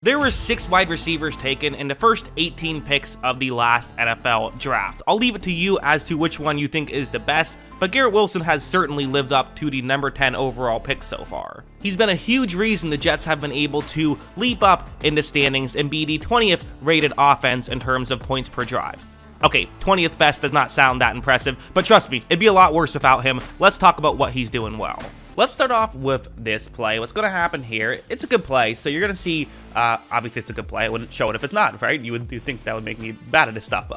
There were 6 wide receivers taken in the first 18 picks of the last NFL draft. I'll leave it to you as to which one you think is the best, but Garrett Wilson has certainly lived up to the number 10 overall pick so far. He's been a huge reason the Jets have been able to leap up in the standings and be the 20th rated offense in terms of points per drive. Okay, 20th best does not sound that impressive, but trust me, it'd be a lot worse without him. Let's talk about what he's doing well. Let's start off with this play. What's going to happen here, it's a good play, so you're going to see, obviously it's a good play, I wouldn't show it if it's not, right? You think that would make me bad at this stuff.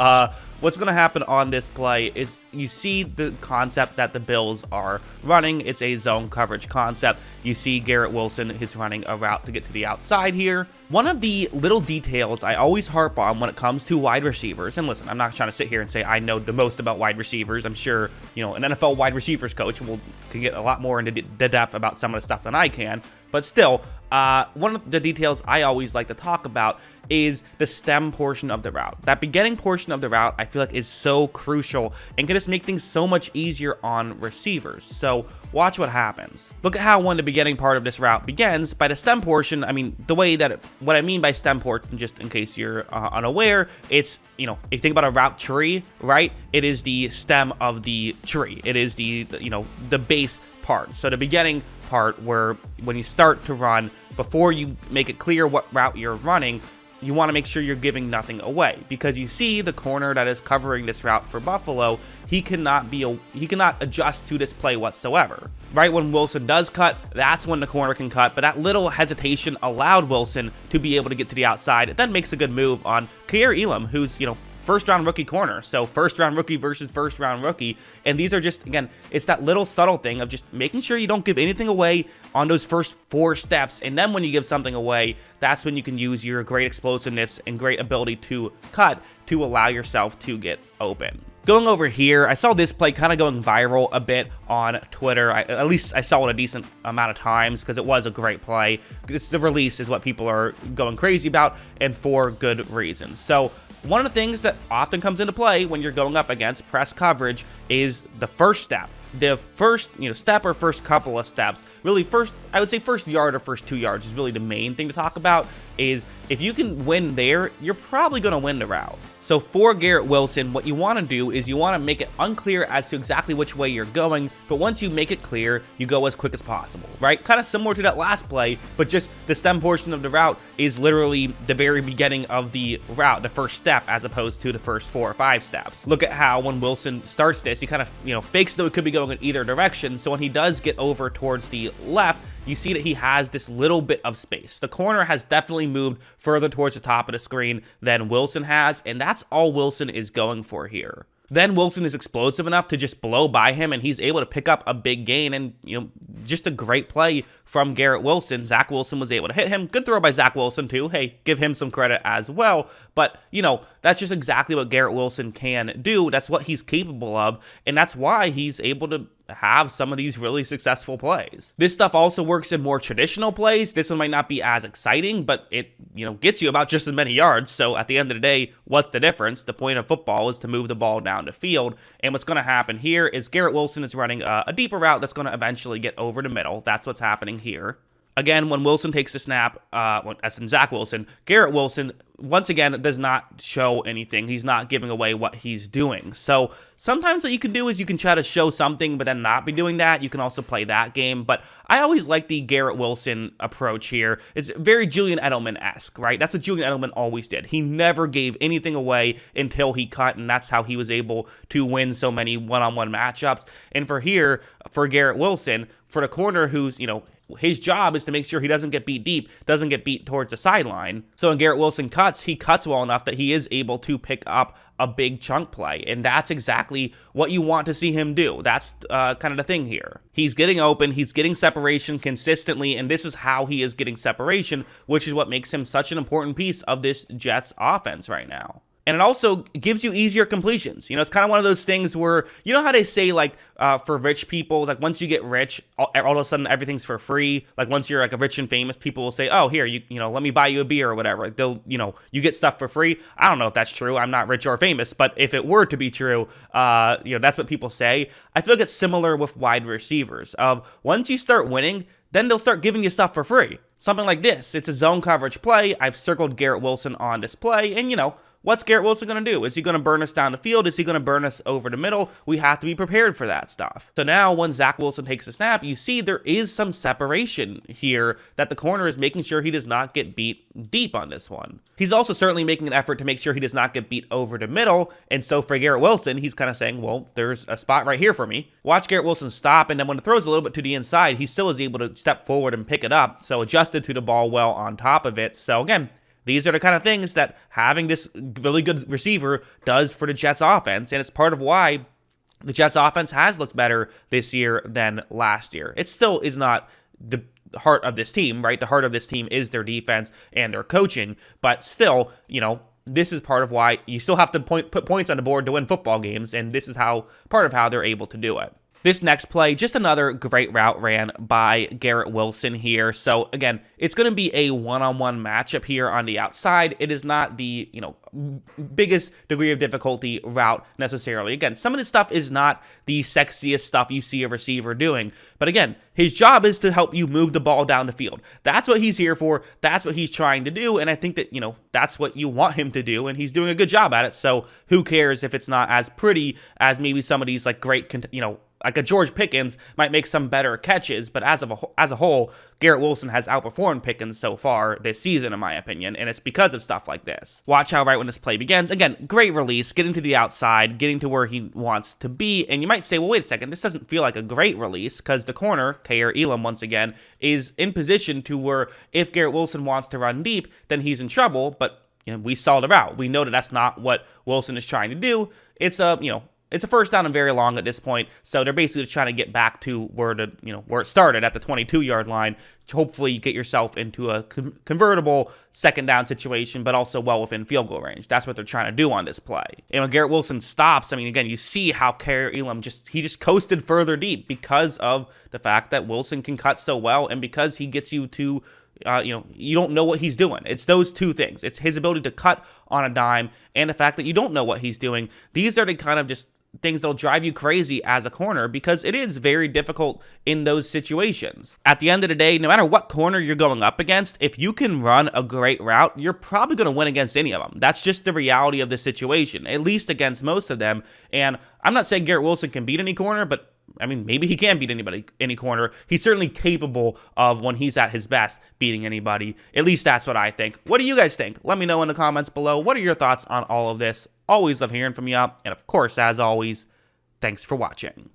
What's going to happen on this play is you see the concept that the Bills are running. It's a zone coverage concept. You see Garrett Wilson is running a route to get to the outside here. One of the little details I always harp on when it comes to wide receivers, and listen, I'm not trying to sit here and say I know the most about wide receivers. I'm sure, an NFL wide receivers coach can get a lot more into the depth about some of the stuff than I can. But still, one of the details I always like to talk about is the stem portion of the route. That beginning portion of the route, I feel like is so crucial and can just make things so much easier on receivers. So watch what happens. Look at how when the beginning part of this route begins. By the stem portion, I mean, what I mean by stem portion, just in case you're unaware, it's, if you think about a route tree, right? It is the stem of the tree. It is the base part. So the beginning part where when you start to run, before you make it clear what route you're running, you want to make sure you're giving nothing away, because you see the corner that is covering this route for Buffalo, he cannot adjust to this play whatsoever. Right when Wilson does cut, that's when the corner can cut, but that little hesitation allowed Wilson to be able to get to the outside. It then makes a good move on Kaiir Elam, who's, first-round rookie corner. So first-round rookie versus first-round rookie. And these are just, again, it's that little subtle thing of just making sure you don't give anything away on those first 4 steps. And then when you give something away, that's when you can use your great explosiveness and great ability to cut to allow yourself to get open. Going over here, I saw this play kind of going viral a bit on Twitter. At least I saw it a decent amount of times because it was a great play. The release is what people are going crazy about, and for good reasons. So one of the things that often comes into play when you're going up against press coverage is the first step. The first, step or first couple of steps. Really I would say first yard or first 2 yards is really the main thing to talk about. Is if you can win there, you're probably going to win the route. So for Garrett Wilson, what you want to do is you want to make it unclear as to exactly which way you're going, but once you make it clear, you go as quick as possible, right? Kind of similar to that last play, but just the stem portion of the route is literally the very beginning of the route, the first step, as opposed to the first 4 or 5 steps. Look at how when Wilson starts this, he kind of, fakes though it could be going in either direction, so when he does get over towards the left, you see that he has this little bit of space. The corner has definitely moved further towards the top of the screen than Wilson has, and that's all Wilson is going for here. Then Wilson is explosive enough to just blow by him, and he's able to pick up a big gain, and, just a great play from Garrett Wilson. Zach Wilson was able to hit him. Good throw by Zach Wilson, too. Hey, give him some credit as well. But, that's just exactly what Garrett Wilson can do. That's what he's capable of, and that's why he's able to have some of these really successful plays. This stuff also works in more traditional plays. This one might not be as exciting, but it, gets you about just as many yards. So at the end of the day, what's the difference? The point of football is to move the ball down the field. And what's going to happen here is Garrett Wilson is running a deeper route that's going to eventually get over the middle. That's what's happening here. Again, when Wilson takes the snap, as in Zach Wilson, Garrett Wilson, once again, does not show anything. He's not giving away what he's doing. So sometimes what you can do is you can try to show something, but then not be doing that. You can also play that game. But I always like the Garrett Wilson approach here. It's very Julian Edelman-esque, right? That's what Julian Edelman always did. He never gave anything away until he cut, and that's how he was able to win so many one-on-one matchups. And for Garrett Wilson, for the corner who's, his job is to make sure he doesn't get beat deep, doesn't get beat towards the sideline. So when Garrett Wilson cuts, he cuts well enough that he is able to pick up a big chunk play. And that's exactly what you want to see him do. That's kind of the thing here. He's getting open, he's getting separation consistently, and this is how he is getting separation, which is what makes him such an important piece of this Jets offense right now. And it also gives you easier completions. It's kind of one of those things where, how they say, for rich people, once you get rich, all of a sudden everything's for free. Once you're a rich and famous, people will say, oh, here, let me buy you a beer or whatever. They'll, you get stuff for free. I don't know if that's true. I'm not rich or famous, but if it were to be true, that's what people say. I feel like it's similar with wide receivers. Once you start winning, then they'll start giving you stuff for free. Something like this. It's a zone coverage play. I've circled Garrett Wilson on this play, and what's Garrett Wilson going to do? Is he going to burn us down the field? Is he going to burn us over the middle? We have to be prepared for that stuff. So now when Zach Wilson takes a snap, you see there is some separation here that the corner is making sure he does not get beat deep on this one. He's also certainly making an effort to make sure he does not get beat over the middle. And so for Garrett Wilson, he's kind of saying, well, there's a spot right here for me. Watch Garrett Wilson stop, and then when it throws a little bit to the inside, he still is able to step forward and pick it up. So adjusted to the ball well on top of it. So again, these are the kind of things that having this really good receiver does for the Jets offense, and it's part of why the Jets offense has looked better this year than last year. It still is not the heart of this team, right? The heart of this team is their defense and their coaching, but still, this is part of why you still have to put points on the board to win football games, and this is part of how they're able to do it. This next play, just another great route ran by Garrett Wilson here. So again, it's going to be a one-on-one matchup here on the outside. It is not the, biggest degree of difficulty route necessarily. Again, some of this stuff is not the sexiest stuff you see a receiver doing. But again, his job is to help you move the ball down the field. That's what he's here for. That's what he's trying to do. And I think that, that's what you want him to do. And he's doing a good job at it. So who cares if it's not as pretty as maybe some of these great, like a George Pickens might make some better catches, but as a whole, Garrett Wilson has outperformed Pickens so far this season, in my opinion, and it's because of stuff like this. Watch how right when this play begins. Again, great release, getting to the outside, getting to where he wants to be, and you might say, well, wait a second, this doesn't feel like a great release, because the corner, Kaiir Elam once again, is in position to where if Garrett Wilson wants to run deep, then he's in trouble, but we saw the route. We know that that's not what Wilson is trying to do. It's a first down and very long at this point, so they're basically just trying to get back to where it started at the 22-yard line. To hopefully get yourself into a convertible second down situation, but also well within field goal range. That's what they're trying to do on this play. And when Garrett Wilson stops, again, you see how Kaiir Elam just coasted further deep because of the fact that Wilson can cut so well, and because he gets you to you don't know what he's doing. It's those two things. It's his ability to cut on a dime and the fact that you don't know what he's doing. These are the kind of just things that'll drive you crazy as a corner because it is very difficult in those situations. At the end of the day, no matter what corner you're going up against, if you can run a great route, you're probably going to win against any of them. That's just the reality of the situation, at least against most of them. And I'm not saying Garrett Wilson can beat any corner, but maybe he can beat any corner. He's certainly capable of, when he's at his best, beating anybody. At least that's what I think. What do you guys think? Let me know in the comments below. What are your thoughts on all of this? Always love hearing from you. And of course, as always, thanks for watching.